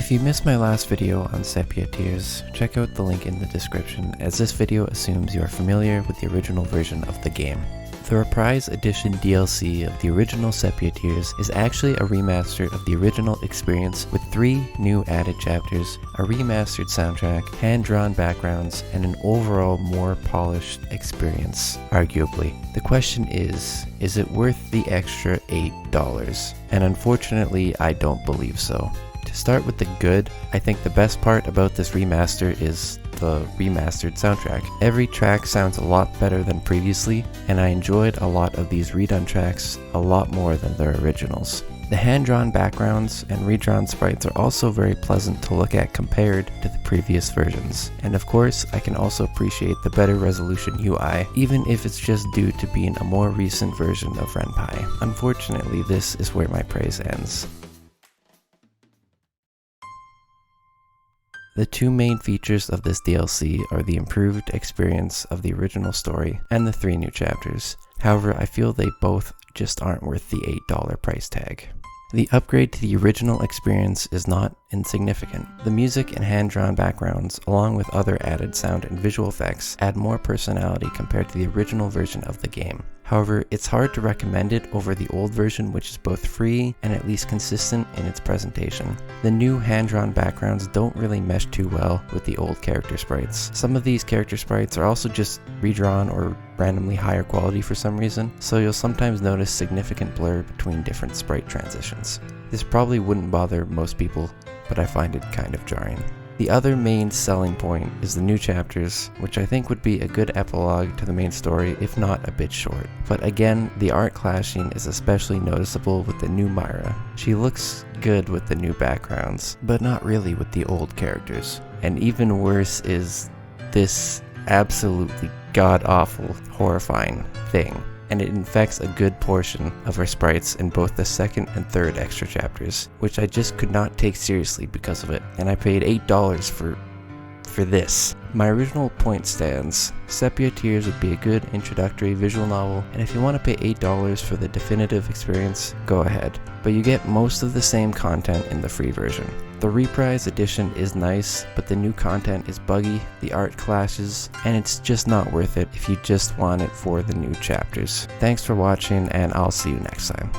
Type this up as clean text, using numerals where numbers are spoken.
If you missed my last video on Sepia Tears, check out the link in the description, as this video assumes you are familiar with the original version of the game. The Reprise Edition DLC of the original Sepia Tears is actually a remaster of the original experience with 3 new added chapters, a remastered soundtrack, hand-drawn backgrounds, and an overall more polished experience, arguably. The question is it worth the extra $8? And unfortunately, I don't believe so. To start with the good, I think the best part about this remaster is the remastered soundtrack. Every track sounds a lot better than previously, and I enjoyed a lot of these redone tracks a lot more than their originals. The hand-drawn backgrounds and redrawn sprites are also very pleasant to look at compared to the previous versions. And of course, I can also appreciate the better resolution UI, even if it's just due to being a more recent version of Ren'Py. Unfortunately, this is where my praise ends. The 2 main features of this DLC are the improved experience of the original story and the 3 new chapters. However, I feel they both just aren't worth the $8 price tag. The upgrade to the original experience is not insignificant. The music and hand-drawn backgrounds, along with other added sound and visual effects, add more personality compared to the original version of the game. However, it's hard to recommend it over the old version, which is both free and at least consistent in its presentation. The new hand-drawn backgrounds don't really mesh too well with the old character sprites. Some of these character sprites are also just redrawn or randomly higher quality for some reason, so you'll sometimes notice significant blur between different sprite transitions. This probably wouldn't bother most people, but I find it kind of jarring. The other main selling point is the new chapters, which I think would be a good epilogue to the main story, if not a bit short. But again, the art clashing is especially noticeable with the new Myra. She looks good with the new backgrounds, but not really with the old characters. And even worse is this absolutely god-awful, horrifying thing. And it infects a good portion of our sprites in both the 2nd and 3rd extra chapters, which I just could not take seriously because of it, and I paid $8 for this. My original point stands. Sepia Tears would be a good introductory visual novel, and if you want to pay $8 for the definitive experience, go ahead. But you get most of the same content in the free version. The Reprise Edition is nice, but the new content is buggy, the art clashes, and it's just not worth it if you just want it for the new chapters. Thanks for watching, and I'll see you next time.